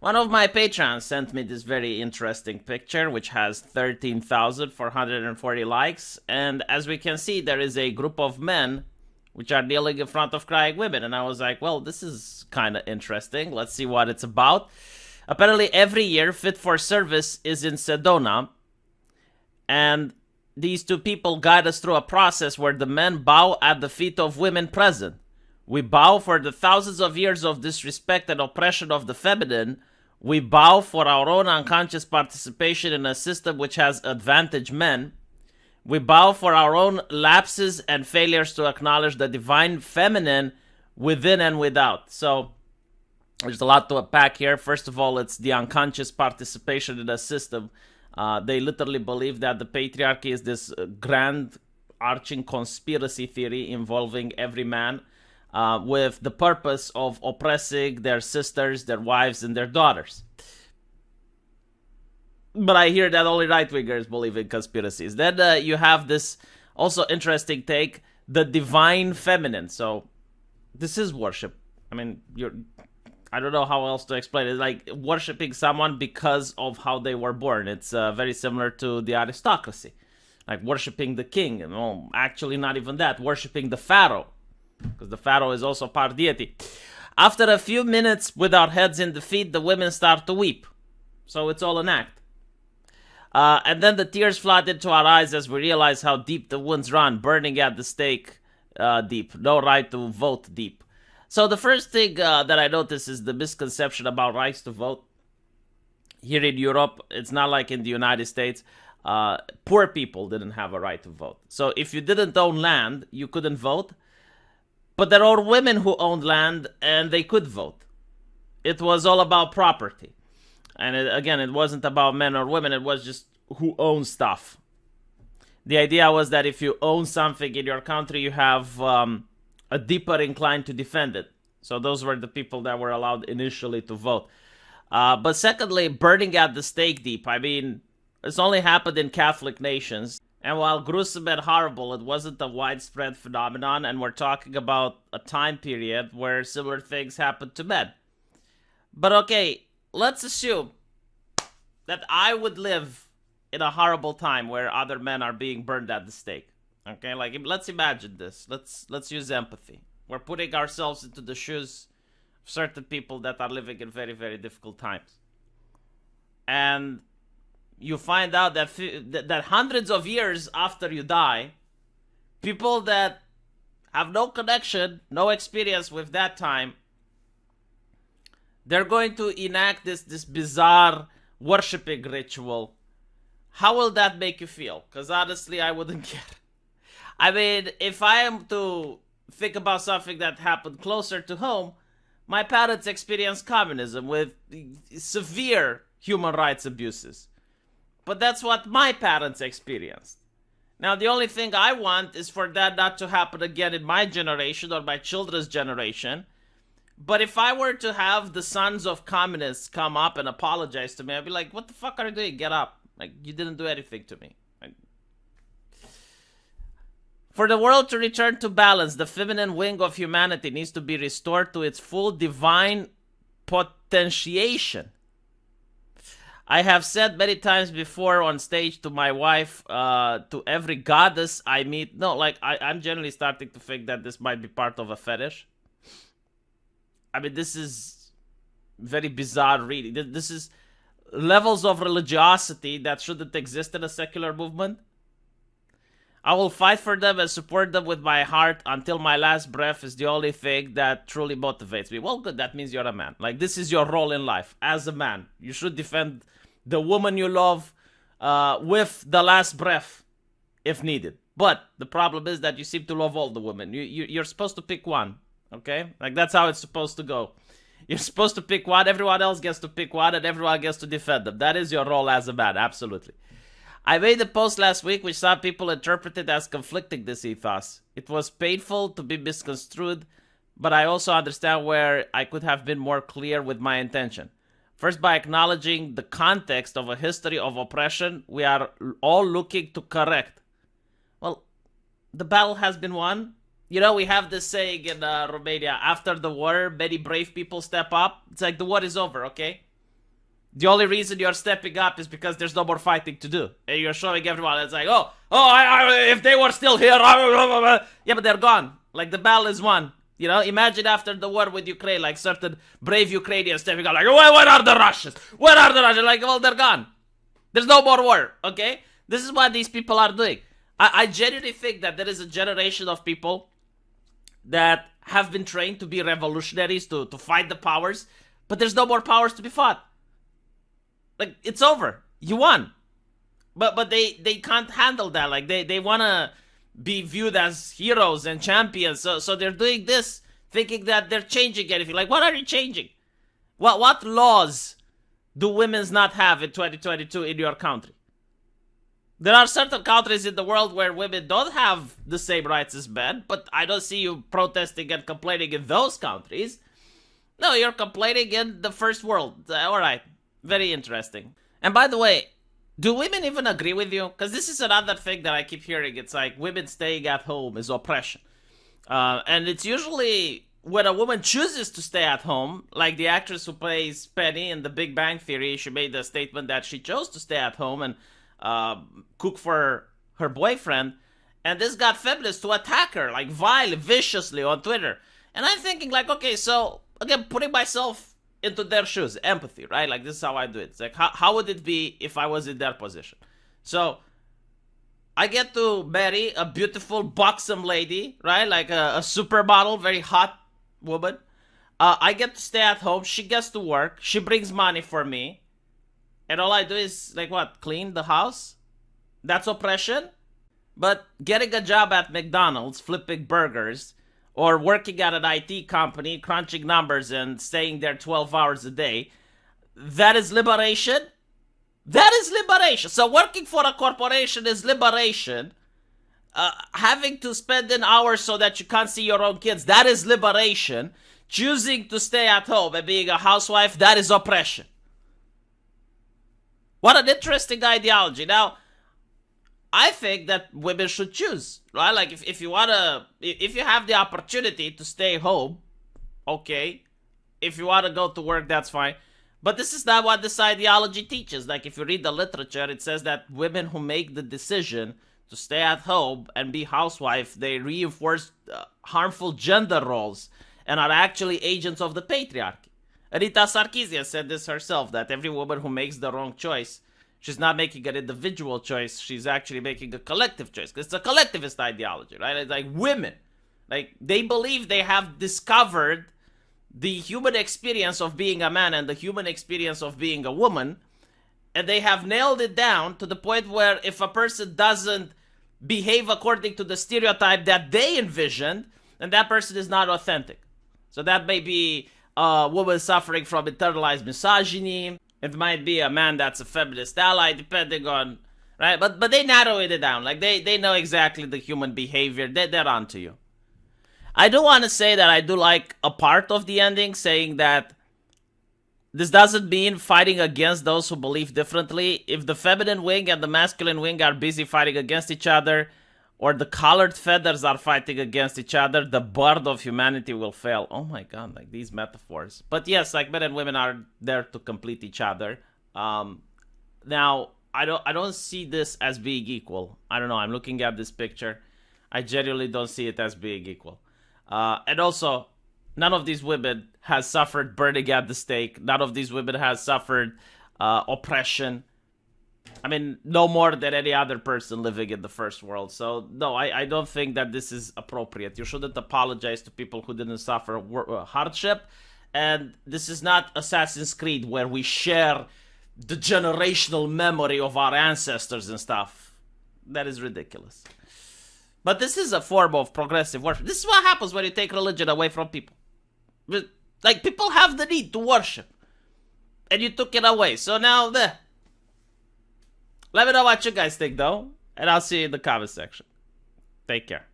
One of my patrons sent me this very interesting picture, which has 13,440 likes. And as we can see, there is a group of men which are kneeling in front of crying women. And I was like, well, this is kind of interesting. Let's see what it's about. Apparently, every year, Fit for Service is in Sedona. And these two people guide us through a process where the men bow at the feet of women present. We bow for the thousands of years of disrespect and oppression of the feminine. We bow for our own unconscious participation in a system which has advantaged men. We bow for our own lapses and failures to acknowledge the divine feminine within and without. So there's a lot to unpack here. First of all, it's the unconscious participation in a system. They literally believe that the patriarchy is this grand arching conspiracy theory involving every man with the purpose of oppressing their sisters, their wives, and their daughters. But I hear that only right-wingers believe in conspiracies. Then you have this also interesting take, the divine feminine. So this is worship. I mean, I don't know how else to explain it. It's like worshiping someone because of how they were born. It's very similar to the aristocracy. Like worshiping the king. Well, actually not even that. Worshiping the pharaoh. Because the pharaoh is also part deity. After a few minutes with our heads in defeat, the women start to weep. So it's all an act. And then the tears flood into our eyes as we realize how deep the wounds run, burning at the stake deep. No right to vote deep. So the first thing that I notice is the misconception about rights to vote. Here in Europe, it's not like in the United States. Poor people didn't have a right to vote. So if you didn't own land, you couldn't vote. But there are women who owned land and they could vote. It was all about property. And again, it wasn't about men or women. It was just who owns stuff. The idea was that if you own something in your country, you have a deeper incline to defend it. So those were the people that were allowed initially to vote. But secondly, burning at the stake deep. I mean, it's only happened in Catholic nations. And while gruesome and horrible, it wasn't a widespread phenomenon. And we're talking about a time period where similar things happened to men. But okay, let's assume that I would live in a horrible time where other men are being burned at the stake. Okay, like let's imagine this. Let's use empathy. We're putting ourselves into the shoes of certain people that are living in very, very difficult times. And you find out that hundreds of years after you die, people that have no connection, no experience with that time, they're going to enact this bizarre worshipping ritual. How will that make you feel? Because honestly, I wouldn't care. I mean, if I am to think about something that happened closer to home, my parents experienced communism with severe human rights abuses. But that's what my parents experienced. Now, the only thing I want is for that not to happen again in my generation or my children's generation. But if I were to have the sons of communists come up and apologize to me, I'd be like, what the fuck are you doing? Get up. Like, you didn't do anything to me. For the world to return to balance, the feminine wing of humanity needs to be restored to its full divine potentiation. I have said many times before on stage to my wife, to every goddess I meet, no, like, I'm generally starting to think that this might be part of a fetish. I mean, this is very bizarre reading. This is levels of religiosity that shouldn't exist in a secular movement. I will fight for them and support them with my heart until my last breath is the only thing that truly motivates me. Well, good, that means you're a man. Like, this is your role in life. As a man, you should defend the woman you love with the last breath, if needed. But the problem is that you seem to love all the women. You're supposed to pick one, okay? Like, that's how it's supposed to go. You're supposed to pick one, everyone else gets to pick one, and everyone gets to defend them. That is your role as a man, absolutely. I made a post last week which some people interpreted as conflicting this ethos. It was painful to be misconstrued, but I also understand where I could have been more clear with my intention. First, by acknowledging the context of a history of oppression we are all looking to correct. Well, the battle has been won. You know, we have this saying in Romania, after the war, many brave people step up. It's like the war is over, okay? The only reason you're stepping up is because there's no more fighting to do. And you're showing everyone, it's like, if they were still here, yeah, but they're gone. Like, the battle is won. You know, imagine after the war with Ukraine, like certain brave Ukrainians stepping up, like, where are the Russians? Where are the Russians? Like, well, they're gone. There's no more war, okay? This is what these people are doing. I genuinely think that there is a generation of people that have been trained to be revolutionaries, to fight the powers, but there's no more powers to be fought. Like, it's over. You won. But they can't handle that. Like, they want to be viewed as heroes and champions. So they're doing this, thinking that they're changing anything. Like, what are you changing? What laws do women not have in 2022 in your country? There are certain countries in the world where women don't have the same rights as men, but I don't see you protesting and complaining in those countries. No, you're complaining in the first world. Alright, very interesting. And by the way, do women even agree with you? Because this is another thing that I keep hearing. It's like women staying at home is oppression. And it's usually when a woman chooses to stay at home, like the actress who plays Penny in The Big Bang Theory, she made the statement that she chose to stay at home and cook for her boyfriend. And this got feminists to attack her, like vilely, viciously on Twitter. And I'm thinking like, okay, so again, putting myself into their shoes, empathy, right? Like, this is how I do it. It's like, how would it be if I was in their position? So I get to marry a beautiful, buxom lady, right? Like a supermodel, very hot woman. I get to stay at home. She gets to work. She brings money for me. And all I do is, like, what? Clean the house? That's oppression? But getting a job at McDonald's, flipping burgers, or working at an IT company, crunching numbers and staying there 12 hours a day, that is liberation? That is liberation. So working for a corporation is liberation. Having to spend an hour so that you can't see your own kids, that is liberation. Choosing to stay at home and being a housewife, that is oppression. What an interesting ideology. Now, I think that women should choose, right? Like, if you have the opportunity to stay home, okay. If you want to go to work, that's fine. But this is not what this ideology teaches. Like, if you read the literature, it says that women who make the decision to stay at home and be housewife, they reinforce harmful gender roles and are actually agents of the patriarchy. Rita Sarkeesian said this herself, that every woman who makes the wrong choice, she's not making an individual choice, she's actually making a collective choice. Because it's a collectivist ideology, right? It's like women. Like, they believe they have discovered the human experience of being a man and the human experience of being a woman. And they have nailed it down to the point where if a person doesn't behave according to the stereotype that they envisioned, then that person is not authentic. So that may be a woman suffering from internalized misogyny. It might be a man that's a feminist ally, depending on, right? But they narrow it down. Like, they know exactly the human behavior. They're onto you. I do want to say that I do like a part of the ending, saying that this doesn't mean fighting against those who believe differently. If the feminine wing and the masculine wing are busy fighting against each other, or the colored feathers are fighting against each other, the bird of humanity will fail. Oh my god, like these metaphors. But yes, like men and women are there to complete each other. Now, I don't see this as being equal. I don't know, I'm looking at this picture. I genuinely don't see it as being equal. And also, none of these women has suffered burning at the stake. None of these women has suffered oppression. I mean, no more than any other person living in the first world. So, no, I don't think that this is appropriate. You shouldn't apologize to people who didn't suffer hardship. And this is not Assassin's Creed where we share the generational memory of our ancestors and stuff. That is ridiculous. But this is a form of progressive worship. This is what happens when you take religion away from people. Like, people have the need to worship. And you took it away. So now, there. Let me know what you guys think, though. And I'll see you in the comment section. Take care.